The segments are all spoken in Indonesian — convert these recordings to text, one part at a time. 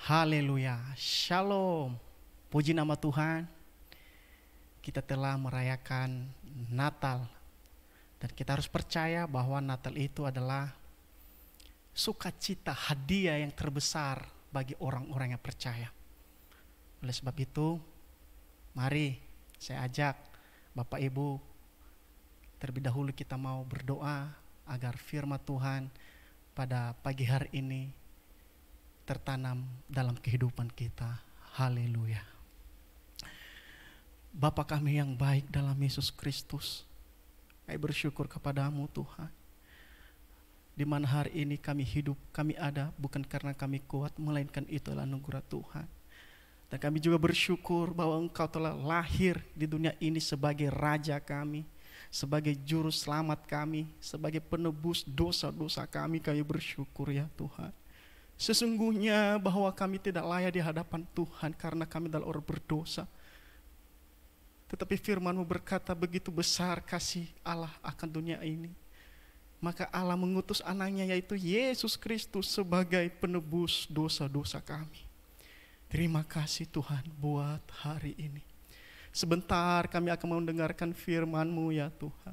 Haleluya, Shalom. Puji nama Tuhan. Kita telah merayakan Natal. Dan kita harus percaya bahwa Natal itu adalah sukacita, hadiah yang terbesar bagi orang-orang yang percaya. Oleh sebab itu, mari saya ajak Bapak Ibu, terlebih dahulu kita mau berdoa agar firman Tuhan pada pagi hari ini tertanam dalam kehidupan kita. Haleluya. Bapa kami yang baik dalam Yesus Kristus, kami bersyukur kepadamu Tuhan. Di mana hari ini kami hidup, kami ada bukan karena kami kuat, melainkan itulah anugerah Tuhan. Dan kami juga bersyukur bahwa Engkau telah lahir di dunia ini sebagai Raja kami, sebagai Juru Selamat kami, sebagai penebus dosa-dosa kami. Kami bersyukur ya Tuhan. Sesungguhnya bahwa kami tidak layak di hadapan Tuhan karena kami adalah orang berdosa. Tetapi firman-Mu berkata begitu besar kasih Allah akan dunia ini. Maka Allah mengutus anaknya yaitu Yesus Kristus sebagai penebus dosa-dosa kami. Terima kasih Tuhan buat hari ini. Sebentar kami akan mendengarkan firman-Mu ya Tuhan.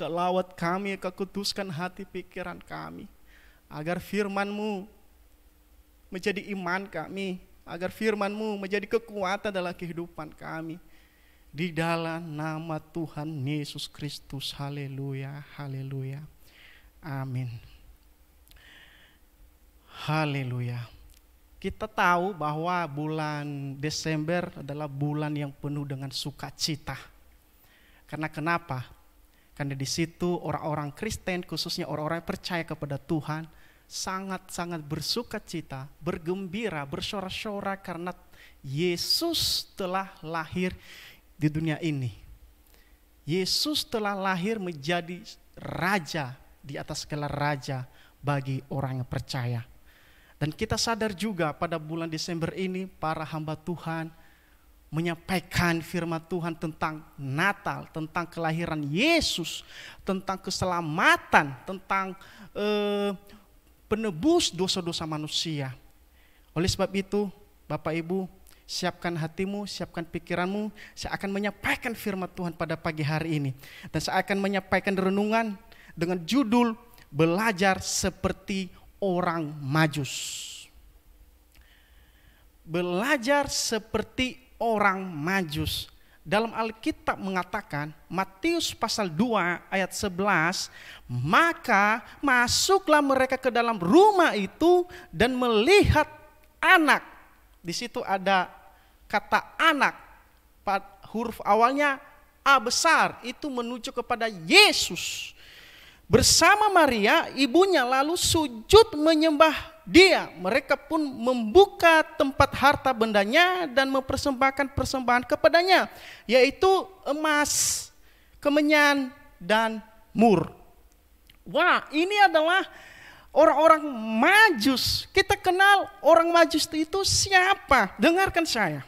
Kau lawat kami, Kau kuduskan hati pikiran kami. Agar firman-Mu menjadi iman kami, agar firman-Mu menjadi kekuatan dalam kehidupan kami. Di dalam nama Tuhan Yesus Kristus. Haleluya, haleluya. Amin. Haleluya. Kita tahu bahwa bulan Desember adalah bulan yang penuh dengan sukacita. Karena kenapa? Karena di situ orang-orang Kristen, khususnya orang-orang yang percaya kepada Tuhan, sangat-sangat bersukacita, bergembira, bersorak-sorai karena Yesus telah lahir di dunia ini. Yesus telah lahir menjadi raja di atas segala raja bagi orang yang percaya. Dan kita sadar juga pada bulan Desember ini para hamba Tuhan menyampaikan firman Tuhan tentang Natal, tentang kelahiran Yesus, tentang keselamatan, tentang penebus dosa-dosa manusia. Oleh sebab itu, Bapak Ibu, siapkan hatimu, siapkan pikiranmu. Saya akan menyampaikan firman Tuhan pada pagi hari ini. Dan saya akan menyampaikan renungan dengan judul Belajar Seperti Orang Majus. Belajar seperti orang Majus. Dalam Alkitab mengatakan, Matius pasal 2 ayat 11, maka masuklah mereka ke dalam rumah itu dan melihat anak. Di situ ada kata anak, huruf awalnya A besar, itu menuju kepada Yesus. Bersama Maria, ibunya lalu sujud menyembah dia. Mereka pun membuka tempat harta bendanya dan mempersembahkan persembahan kepadanya, yaitu emas, kemenyan, dan mur. Wah, ini adalah orang-orang Majus. Kita kenal orang Majus itu siapa? Dengarkan saya.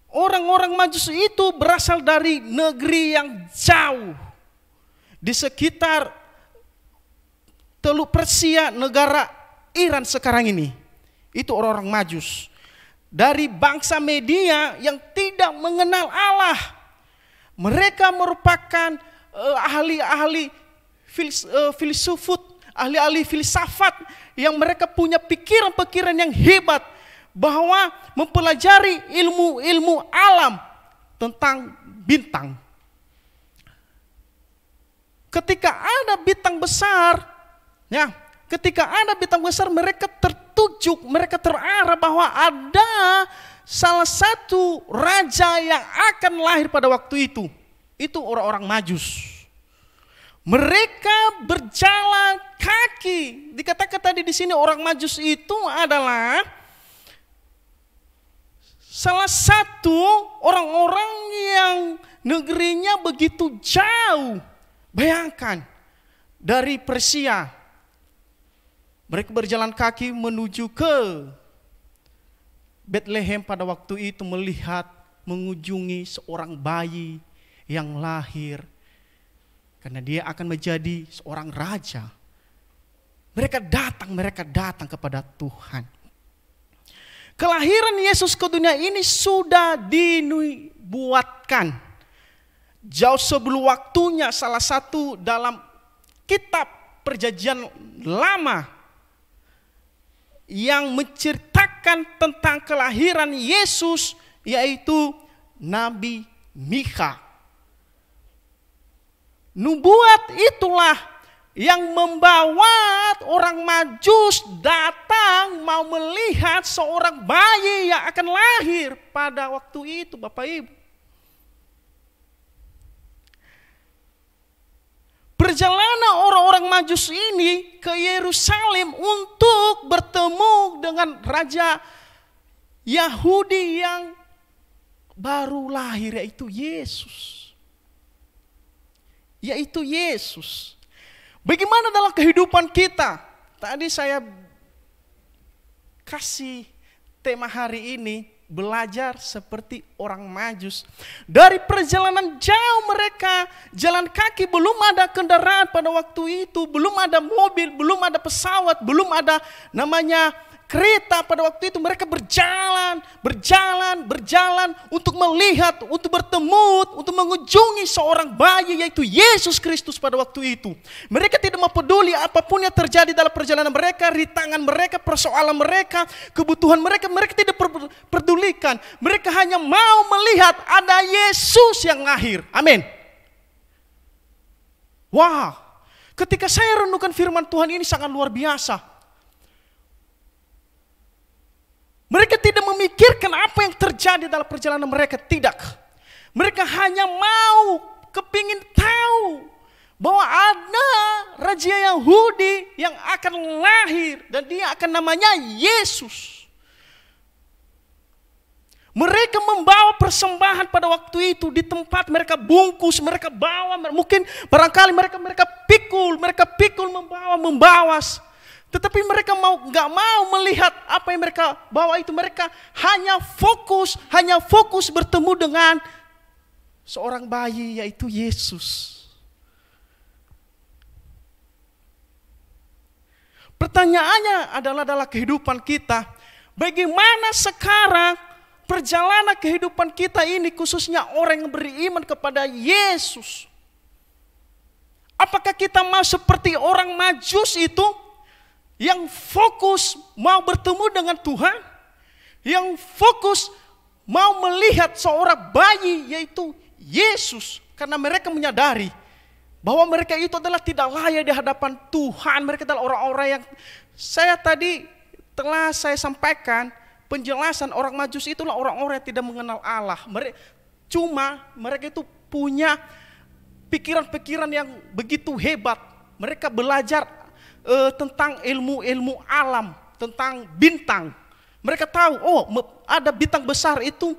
Orang-orang Majus itu berasal dari negeri yang jauh. Di sekitar Teluk Persia, negara Iran sekarang ini. Itu orang-orang Majus. Dari bangsa Media yang tidak mengenal Allah. Mereka merupakan ahli-ahli filsufat, ahli-ahli filsafat yang mereka punya pikiran-pikiran yang hebat bahwa mempelajari ilmu-ilmu alam tentang bintang. Ketika ada bintang besar, ya, ketika ada bintang besar mereka tertuju, mereka terarah bahwa ada salah satu raja yang akan lahir pada waktu itu. Itu orang-orang Majus. Mereka berjalan kaki. Dikatakan tadi di sini orang Majus itu adalah salah satu orang-orang yang negerinya begitu jauh. Bayangkan dari Persia. Mereka berjalan kaki menuju ke Bethlehem pada waktu itu melihat, mengunjungi seorang bayi yang lahir. Karena dia akan menjadi seorang raja. Mereka datang kepada Tuhan. Kelahiran Yesus ke dunia ini sudah dinubuatkan. Jauh sebelum waktunya, salah satu dalam kitab Perjanjian Lama yang menceritakan tentang kelahiran Yesus, yaitu Nabi Mika. Nubuat itulah yang membawa orang Majus datang mau melihat seorang bayi yang akan lahir pada waktu itu, Bapak Ibu. Perjalanan orang-orang Majus ini ke Yerusalem untuk bertemu dengan Raja Yahudi yang baru lahir, yaitu Yesus. Yaitu Yesus. Bagaimana dalam kehidupan kita? Tadi saya kasih tema hari ini, belajar seperti orang Majus. Dari perjalanan jauh mereka jalan kaki, belum ada kendaraan pada waktu itu, belum ada mobil, belum ada pesawat, belum ada namanya kereta pada waktu itu. Mereka berjalan untuk melihat, untuk bertemu, untuk mengunjungi seorang bayi, yaitu Yesus Kristus pada waktu itu. Mereka tidak peduli apapun yang terjadi dalam perjalanan mereka, rintangan mereka, persoalan mereka, kebutuhan mereka, mereka tidak pedulikan. Mereka hanya mau melihat ada Yesus yang lahir. Amin. Wah, ketika saya renungkan firman Tuhan ini sangat luar biasa. Mereka tidak memikirkan apa yang terjadi dalam perjalanan mereka, tidak. Mereka hanya mau kepingin tahu bahwa ada Raja Yahudi yang akan lahir dan dia akan namanya Yesus. Mereka membawa persembahan pada waktu itu di tempat mereka bungkus, mereka bawa, mungkin barangkali mereka pikul membawa. Tetapi mereka nggak mau melihat apa yang mereka bawa itu. Mereka hanya fokus bertemu dengan seorang bayi, yaitu Yesus. Pertanyaannya adalah dalam kehidupan kita, bagaimana sekarang perjalanan kehidupan kita ini, khususnya orang yang beriman kepada Yesus? Apakah kita mau seperti orang Majus itu, yang fokus mau bertemu dengan Tuhan, yang fokus mau melihat seorang bayi, yaitu Yesus, karena mereka menyadari bahwa mereka itu adalah tidak layak di hadapan Tuhan. Mereka adalah orang-orang yang telah saya sampaikan penjelasan. Orang Majus itulah orang-orang yang tidak mengenal Allah. Mereka itu punya pikiran-pikiran yang begitu hebat. Mereka belajar tentang ilmu alam, tentang bintang. Mereka tahu, ada bintang besar itu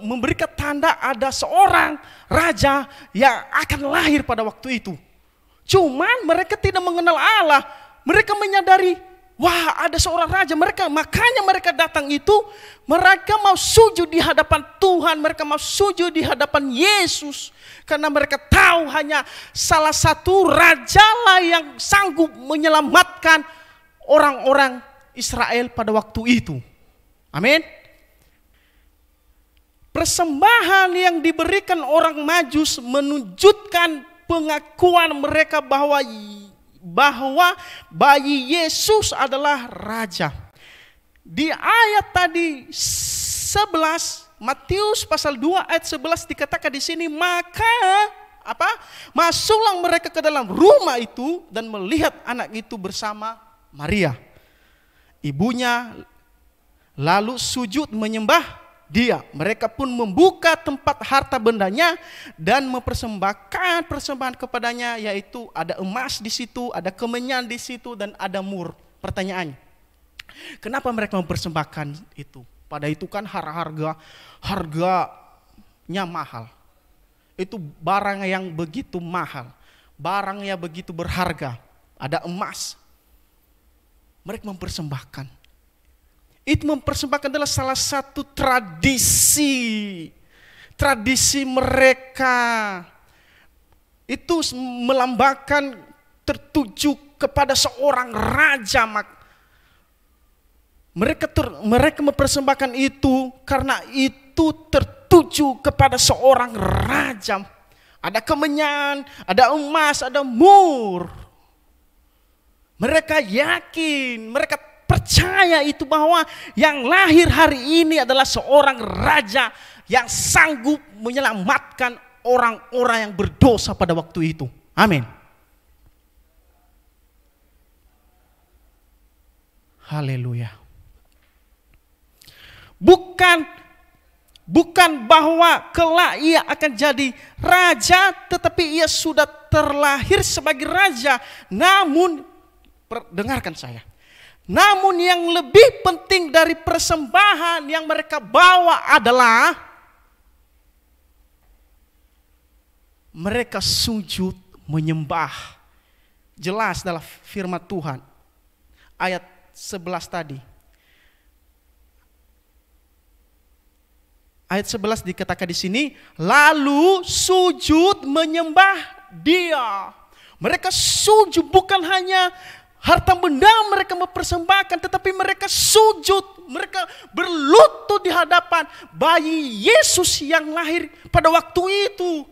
memberikan tanda ada seorang raja yang akan lahir pada waktu itu. Cuman mereka tidak mengenal Allah. Mereka menyadari, wah, ada seorang raja. Makanya mereka datang itu, mereka mau sujud di hadapan Tuhan, mereka mau sujud di hadapan Yesus. Karena mereka tahu hanya salah satu raja lah yang sanggup menyelamatkan orang-orang Israel pada waktu itu. Amin. Persembahan yang diberikan orang Majus menunjukkan pengakuan mereka bahwa bayi Yesus adalah raja. Di ayat tadi 11, Matius pasal 2 ayat 11 dikatakan di sini, maka masuklah mereka ke dalam rumah itu dan melihat anak itu bersama Maria, ibunya, lalu sujud menyembah dia. Mereka pun membuka tempat harta bendanya dan mempersembahkan persembahan kepadanya, yaitu ada emas di situ, ada kemenyan di situ, dan ada mur. Pertanyaannya, kenapa mereka mempersembahkan itu? Pada itu kan harganya mahal. Itu barang yang begitu mahal, barang yang begitu berharga. Ada emas. Mereka mempersembahkan. Itu mempersembahkan adalah salah satu tradisi mereka. Itu melambangkan tertuju kepada seorang raja. Mereka mempersembahkan itu karena itu tertuju kepada seorang raja. Ada kemenyan, ada emas, ada mur. Mereka yakin, mereka percaya itu bahwa yang lahir hari ini adalah seorang raja yang sanggup menyelamatkan orang-orang yang berdosa pada waktu itu. Amin. Haleluya. Bukan bahwa kelak ia akan jadi raja, tetapi ia sudah terlahir sebagai raja. Namun, dengarkan saya. Namun yang lebih penting dari persembahan yang mereka bawa adalah mereka sujud menyembah. Jelas dalam firman Tuhan. Ayat 11 tadi. Ayat 11 dikatakan di sini, lalu sujud menyembah Dia. Mereka sujud, bukan hanya harta benda mereka mempersembahkan, tetapi mereka sujud, mereka berlutut di hadapan bayi Yesus yang lahir pada waktu itu.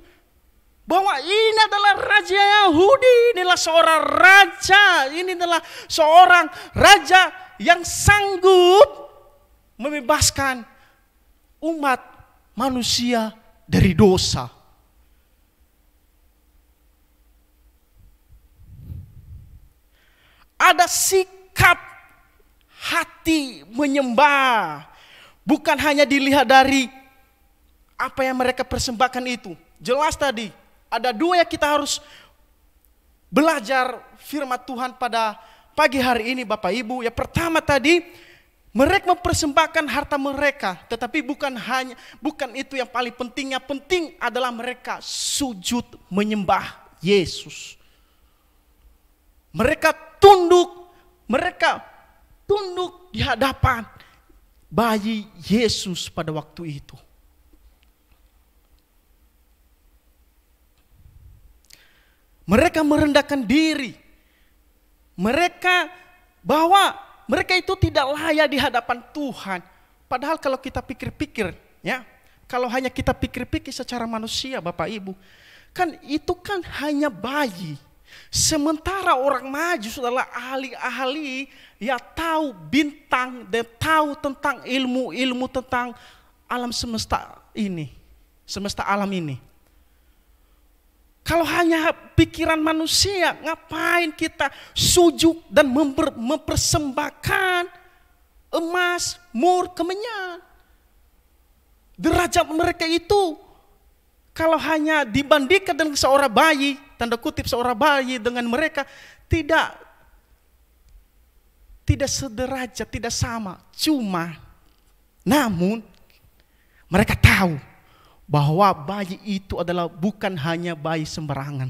Bahwa ini adalah Raja Yahudi, inilah seorang raja, ini adalah seorang raja yang sanggup membebaskan umat manusia dari dosa. Ada sikap hati menyembah. Bukan hanya dilihat dari apa yang mereka persembahkan itu. Jelas tadi, ada dua yang kita harus belajar firman Tuhan pada pagi hari ini Bapak Ibu. Yang pertama tadi, mereka mempersembahkan harta mereka, tetapi bukan itu yang paling penting. Yang penting adalah mereka sujud menyembah Yesus. Mereka tunduk di hadapan bayi Yesus pada waktu itu. Mereka merendahkan diri. Mereka itu tidak layak di hadapan Tuhan. Padahal kalau kita pikir-pikir, ya, kalau hanya kita pikir-pikir secara manusia, Bapak Ibu, kan itu kan hanya bayi. Sementara orang maju adalah ahli-ahli yang tahu bintang dan tahu tentang ilmu-ilmu tentang alam semesta ini, semesta alam ini. Kalau hanya pikiran manusia, ngapain kita sujud dan mempersembahkan emas, mur, kemenyan? Derajat mereka itu, kalau hanya dibandingkan dengan seorang bayi, tanda kutip seorang bayi dengan mereka, tidak sederajat, tidak sama. Namun mereka tahu bahwa bayi itu adalah bukan hanya bayi sembarangan,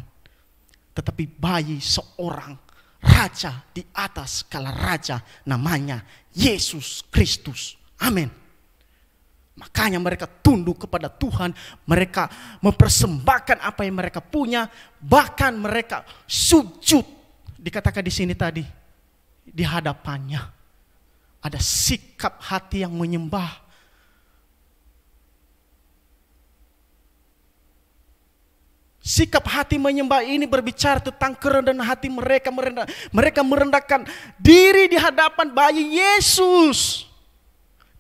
tetapi bayi seorang raja di atas segala raja, namanya Yesus Kristus. Amin. Makanya mereka tunduk kepada Tuhan, mereka mempersembahkan apa yang mereka punya, bahkan mereka sujud. Dikatakan di sini tadi, di hadapannya ada sikap hati yang menyembah. Sikap hati menyembah ini berbicara tentang kerendahan hati mereka. Mereka merendahkan diri di hadapan bayi Yesus.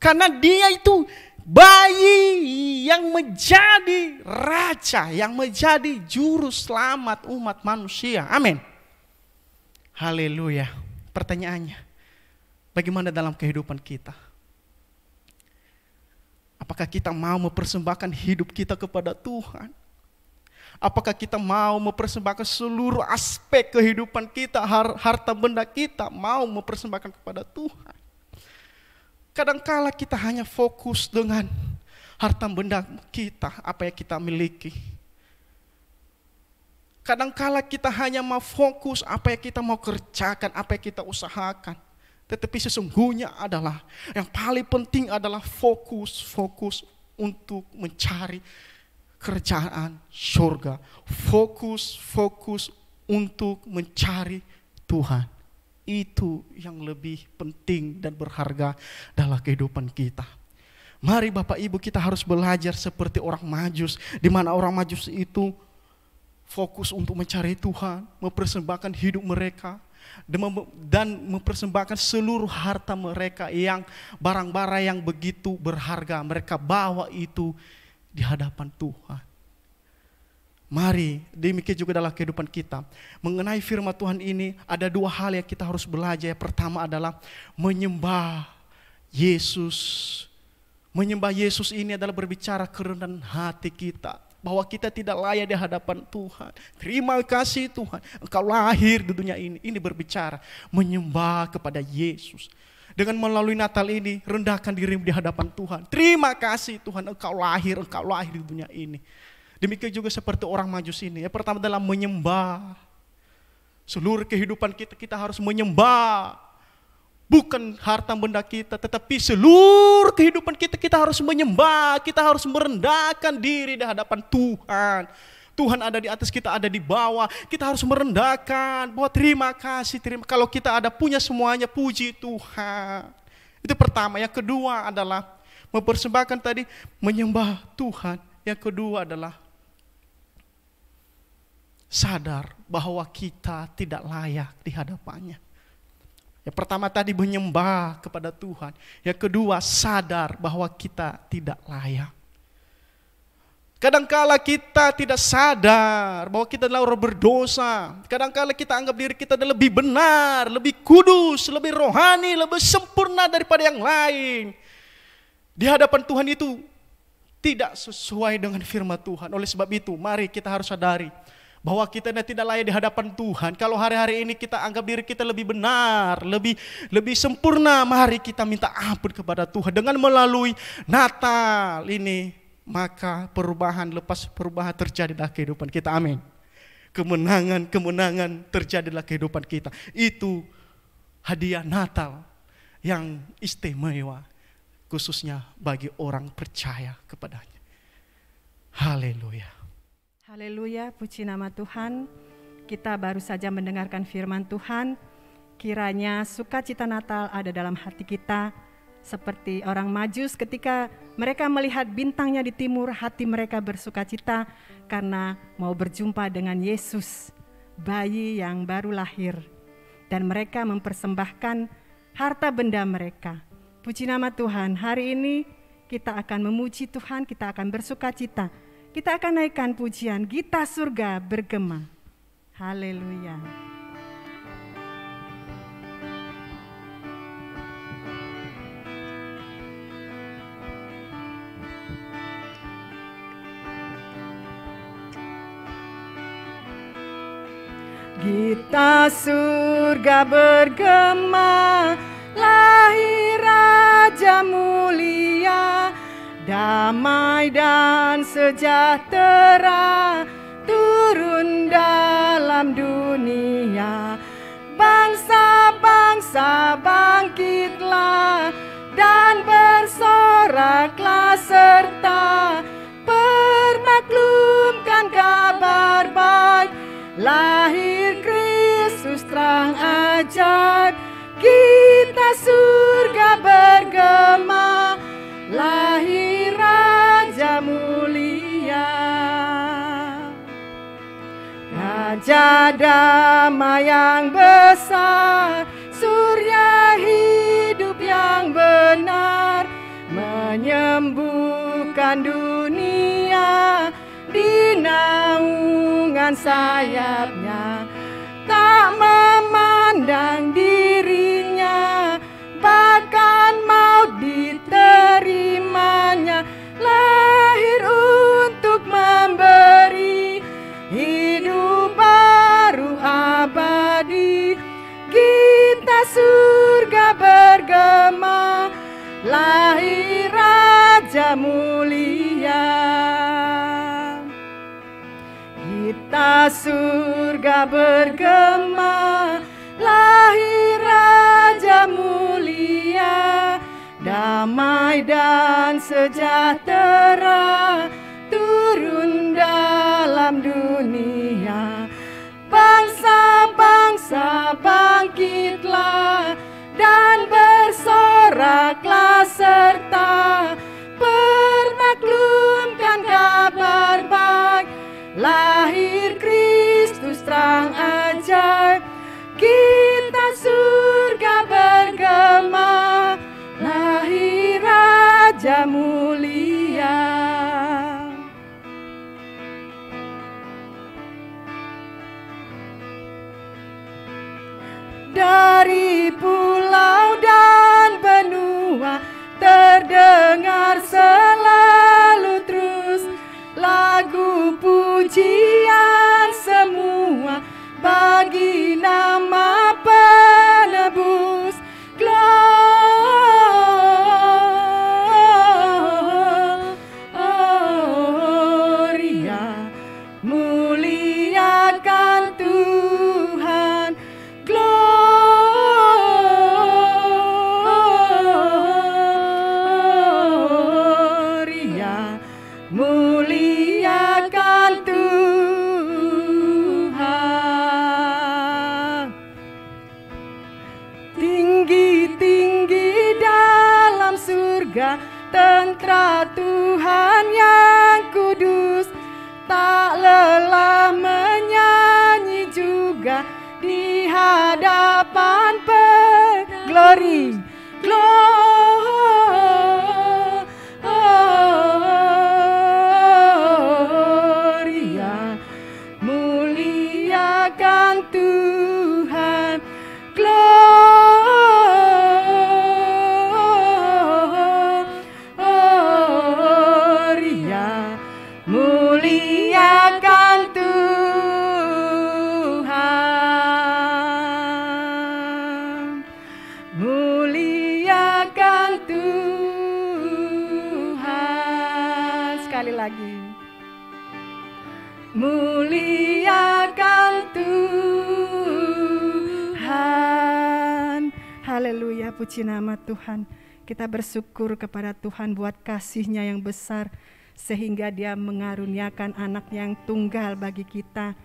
Karena dia itu bayi yang menjadi raja, yang menjadi juru selamat umat manusia. Amin. Haleluya. Pertanyaannya, bagaimana dalam kehidupan kita? Apakah kita mau mempersembahkan hidup kita kepada Tuhan? Apakah kita mau mempersembahkan seluruh aspek kehidupan kita, harta benda kita, mau mempersembahkan kepada Tuhan? Kadangkala kita hanya fokus dengan harta benda kita, apa yang kita miliki. Kadangkala kita hanya mau fokus apa yang kita mau kerjakan, apa yang kita usahakan. Tetapi sesungguhnya adalah, yang paling penting adalah fokus untuk mencari kerjaan surga. Fokus untuk mencari Tuhan. Itu yang lebih penting dan berharga dalam kehidupan kita. Mari Bapak Ibu, kita harus belajar seperti orang Majus, di mana orang Majus itu fokus untuk mencari Tuhan, mempersembahkan hidup mereka, dan mempersembahkan seluruh harta mereka, yang barang-barang yang begitu berharga mereka bawa itu di hadapan Tuhan. Mari demikian juga dalam kehidupan kita. Mengenai firman Tuhan ini ada dua hal yang kita harus belajar. Yang pertama adalah menyembah Yesus. Menyembah Yesus ini adalah berbicara kerendahan hati kita, bahwa kita tidak layak di hadapan Tuhan. Terima kasih Tuhan, Engkau lahir di dunia ini. Ini berbicara menyembah kepada Yesus. Dengan melalui Natal ini, rendahkan dirimu di hadapan Tuhan. Terima kasih Tuhan, Engkau lahir di dunia ini. Demikian juga seperti orang Majus ini. Yang pertama adalah menyembah. Seluruh kehidupan kita harus menyembah. Bukan harta benda kita, tetapi seluruh kehidupan kita harus menyembah. Kita harus merendahkan diri di hadapan Tuhan. Tuhan ada di atas, kita ada di bawah. Kita harus merendahkan bahwa terima kasih. Kalau kita ada punya semuanya, puji Tuhan. Itu pertama. Yang kedua adalah mempersembahkan tadi, menyembah Tuhan. Yang kedua adalah sadar bahwa kita tidak layak di hadapannya. Yang pertama tadi menyembah kepada Tuhan. Yang kedua sadar bahwa kita tidak layak. Kadangkala kita tidak sadar bahwa kita adalah orang berdosa. Kadangkala kita anggap diri kita adalah lebih benar, lebih kudus, lebih rohani, lebih sempurna daripada yang lain. Di hadapan Tuhan itu tidak sesuai dengan firman Tuhan. Oleh sebab itu mari kita harus sadari bahwa kita tidak layak di hadapan Tuhan. Kalau hari-hari ini kita anggap diri kita lebih benar, lebih sempurna, mari kita minta ampun kepada Tuhan. Dengan melalui Natal ini, maka perubahan lepas perubahan terjadi dalam kehidupan kita. Amin. Kemenangan terjadi dalam kehidupan kita. Itu hadiah Natal yang istimewa, khususnya bagi orang percaya kepadanya. Haleluya. Haleluya, puji nama Tuhan. Kita baru saja mendengarkan firman Tuhan. Kiranya sukacita Natal ada dalam hati kita. Seperti orang Majus ketika mereka melihat bintangnya di timur, hati mereka bersukacita karena mau berjumpa dengan Yesus, bayi yang baru lahir. Dan mereka mempersembahkan harta benda mereka. Puji nama Tuhan, hari ini kita akan memuji Tuhan, kita akan bersukacita. Kita akan naikkan pujian Gita Surga bergema. Haleluya. Gita surga bergema, lahir Raja mulia, damai dan sejahtera turun dalam dunia. Bangsa-bangsa bangkitlah dan bersoraklah serta permaklumkan kabar baik. Lahir Kristus terang ajaib, Gita surga bergema, lahir Raja mulia. Raja damai yang besar, surya hidup yang benar, menyembuhkan dunia di naungan sayapnya. Tak memandang dirinya, bahkan maut diterimanya. Lahir untuk memberi hidup baru abadi. Gita surga bergema, lahir Raja mulia. Gita surga bergema, lahir Raja mulia. Damai dan sejahtera turun dalam dunia. Bangsa-bangsa kuasa bangkitlah dan bersoraklah serta permaklumkan kabar baik, lahir Kristus terang ajaib, kita surga bergema, lahir Raja mulia. Dari pulau dan benua terdengar selalu terus lagu pujian semua bagi nama penebus. Gloria, muliakan Tuhan. Gloria, muliakan Tuhan. Tinggi-tinggi dalam surga, tentara Tuhan yang kudus, tak lelah menyanyi juga di hadapan Glory, Gloria, muliakan Tuhan. Gloria, muliakan Tuhan. Muliakan Tuhan. Sekali lagi. Muliakan Tuhan. Haleluya, puji nama Tuhan. Kita bersyukur kepada Tuhan buat kasih-Nya yang besar, sehingga Dia mengaruniakan anak yang tunggal bagi kita.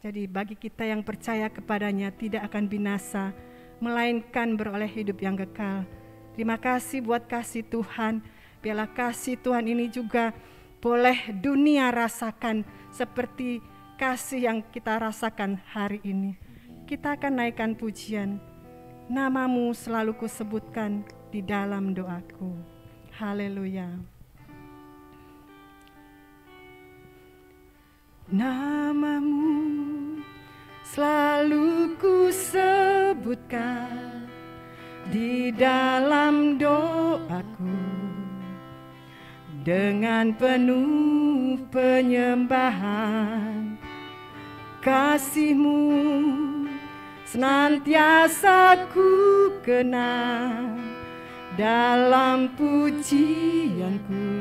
Jadi bagi kita yang percaya kepadanya tidak akan binasa, melainkan beroleh hidup yang kekal. Terima kasih buat kasih Tuhan. Biarlah kasih Tuhan ini juga boleh dunia rasakan seperti kasih yang kita rasakan hari ini. Kita akan naikkan pujian. Namamu selalu kusebutkan di dalam doaku. Haleluya. Namamu selalu kusebutkan di dalam doaku, dengan penuh penyembahan. Kasih-Mu senantiasa ku kenang dalam pujianku.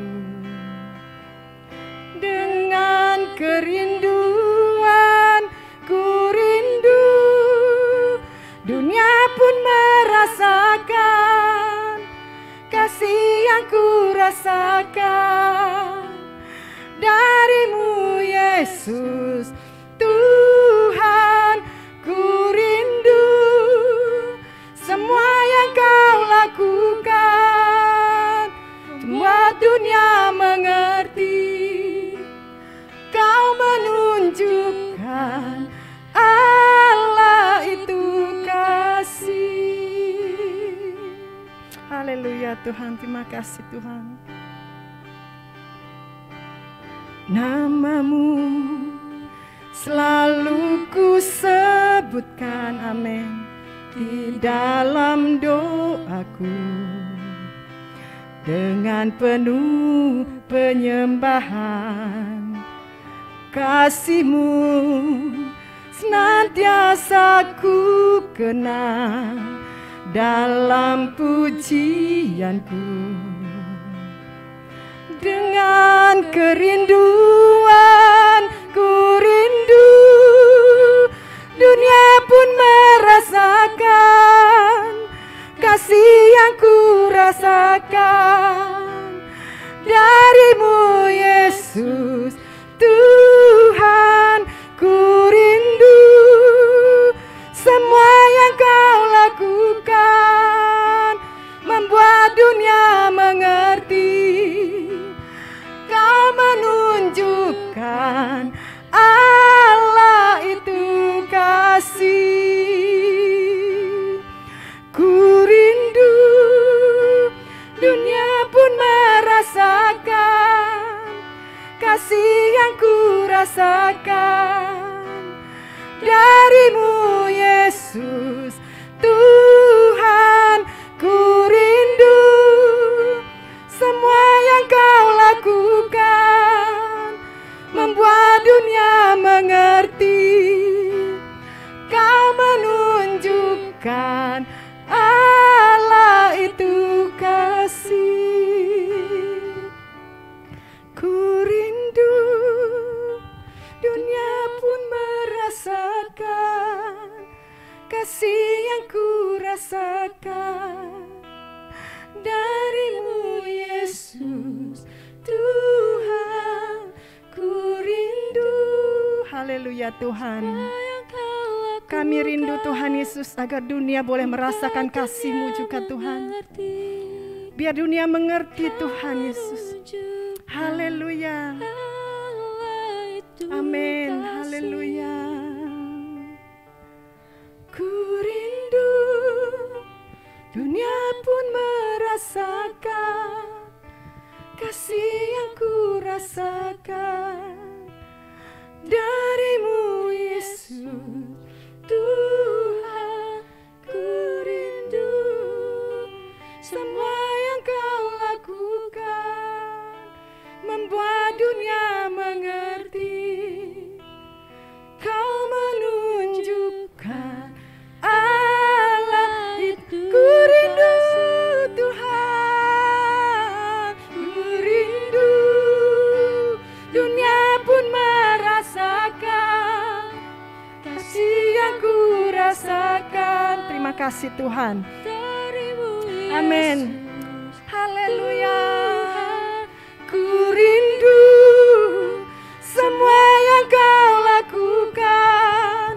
Dengan kerinduan ku rindu, dunia pun merasakan kasih yang ku rasakan dari-Mu, Yesus Tuhan. Ku rindu semua yang Kau lakukan, semua dunia mengerti. Kau menunjukkan Allah itu kasih. Haleluya Tuhan, terima kasih Tuhan. Namamu selalu ku sebutkan, amin, di dalam doaku, dengan penuh penyembahan. Kasih-Mu senantiasa ku kenang dalam pujianku. Dengan kerinduan ku rindu, dunia pun merasakan kasih yang ku rasakan dari-Mu, Yesus Tuhan. Ku rindu dunia mengerti. Kau menunjukkan Allah itu kasih. Ku rindu dunia pun merasakan kasih yang ku rasakan darimu Yesus Tuhan. Ku rindu semua yang kau lakukan membuat dunia mengerti. Kau menunjukkan Allah itu kasih. Ku rindu dunia pun merasakan kasih yang ku rasakan darimu Yesus Tuhan. Ku rindu. Haleluya Tuhan. Kami rindu Tuhan Yesus agar dunia boleh merasakan kasih-Mu juga Tuhan. Biar dunia mengerti Tuhan Yesus. Haleluya. Amin. Haleluya. Ku rindu dunia pun merasakan kasih yang ku rasakan darimu Yesus Tuhan. Ku rindu semua yang kau lakukan membuat dunia mengerti. Kau menunjukkan Allah itu. Ku rindu Tuhan, ku rindu dunia pun merasakan kasih yang ku rasakan. Terima kasih Tuhan. Amin. Haleluya. Ku rindu semua yang kau lakukan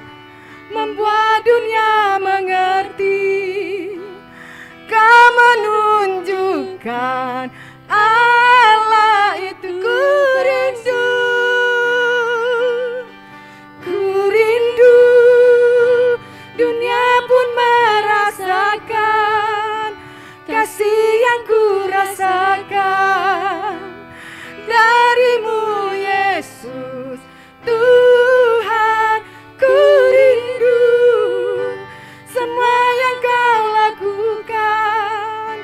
membuat dunia mengerti. Kau menunjukkan Allah itu. Ku rindu dunia pun merasakan kasih yang ku rasakan darimu Yesus Tuhan. Ku rindu semua yang kau lakukan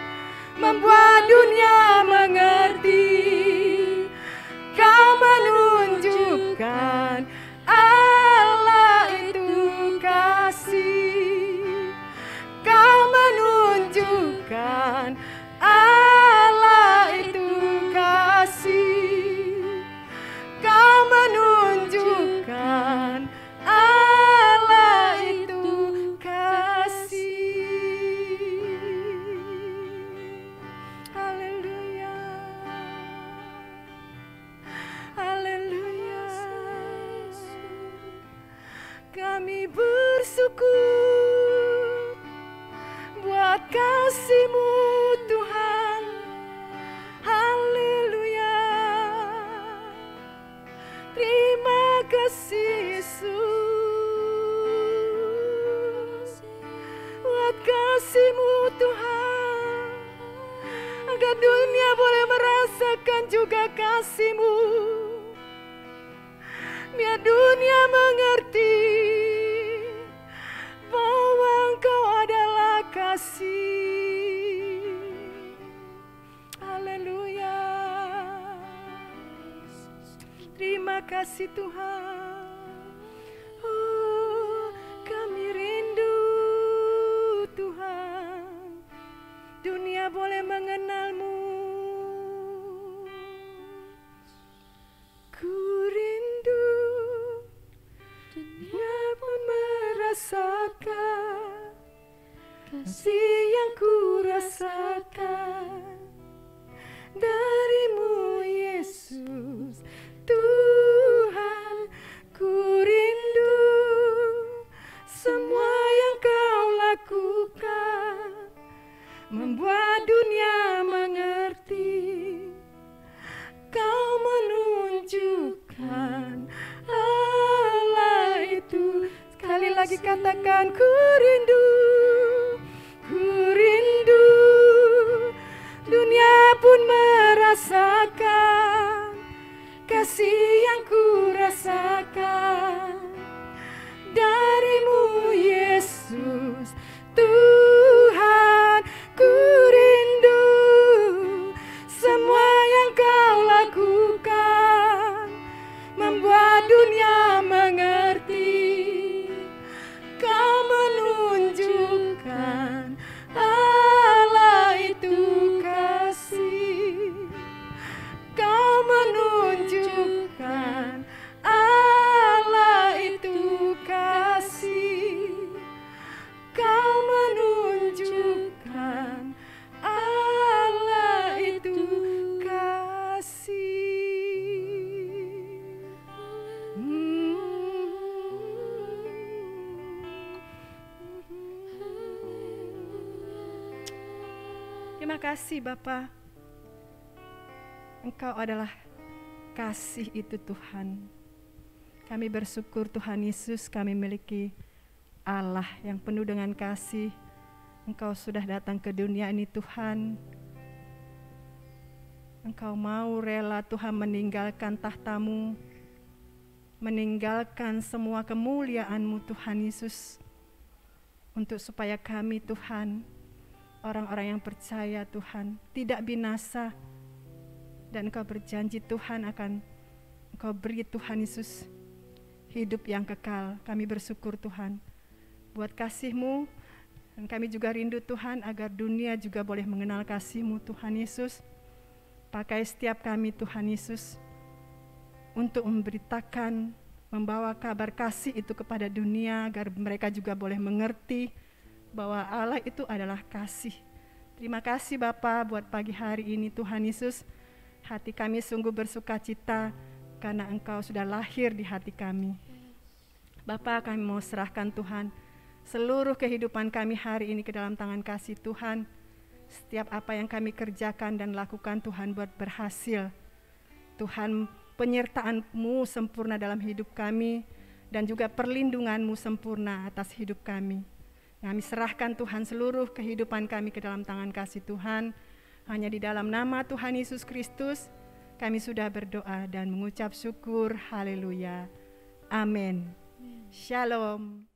membuat dunia mengerti. Kau menunjukkan Allah itu kasih. Kau menunjukkan Allah itu kasih. Kau menunjukkan Allah itu kasih. Haleluya. Haleluya. Kami bersyukur buat kasih-Mu Tuhan. Haleluya. Terima kasih Yesus buat kasih-Mu Tuhan, agar dunia boleh merasakan juga kasih-Mu. Biar dunia mengerti bahwa Engkau adalah kasih. Haleluya. Terima kasih Tuhan. Oh, kami rindu Tuhan, dunia boleh mengenal-Mu. Ku rindu dunia pun merasakan kasih yang ku rasakan darimu Yesus Tuhan. Ku rindu semua yang kau lakukan membuat dunia Tuhan, ku rindu, dunia pun merasakan kasih yang ku rasakan darimu, Yesus. Tuhan, ku rindu semua yang kau lakukan, membuat dunia mengerti. Kau menunjukkan Allah itu kasih. Kau menunjukkan Allah itu kasih. Kau menunjukkan Allah itu kasih. Terima kasih Bapa. Engkau adalah kasih itu Tuhan. Kami bersyukur Tuhan Yesus, kami memiliki Allah yang penuh dengan kasih. Engkau sudah datang ke dunia ini Tuhan. Engkau mau rela Tuhan meninggalkan tahta-Mu, meninggalkan semua kemuliaan-Mu Tuhan Yesus, untuk supaya kami Tuhan, orang-orang yang percaya Tuhan, tidak binasa. Dan Engkau berjanji Tuhan akan Engkau beri Tuhan Yesus hidup yang kekal. Kami bersyukur Tuhan buat kasih-Mu, dan kami juga rindu Tuhan agar dunia juga boleh mengenal kasih-Mu Tuhan Yesus. Pakai setiap kami Tuhan Yesus untuk memberitakan, membawa kabar kasih itu kepada dunia, agar mereka juga boleh mengerti bahwa Allah itu adalah kasih. Terima kasih Bapa buat pagi hari ini Tuhan Yesus. Hati kami sungguh bersuka cita karena Engkau sudah lahir di hati kami. Bapa, kami mau serahkan Tuhan seluruh kehidupan kami hari ini ke dalam tangan kasih Tuhan. Setiap apa yang kami kerjakan dan lakukan Tuhan buat berhasil. Tuhan, penyertaan-Mu sempurna dalam hidup kami, dan juga perlindungan-Mu sempurna atas hidup kami. Kami serahkan Tuhan seluruh kehidupan kami ke dalam tangan kasih Tuhan. Hanya di dalam nama Tuhan Yesus Kristus kami sudah berdoa dan mengucap syukur. Haleluya. Amin. Shalom.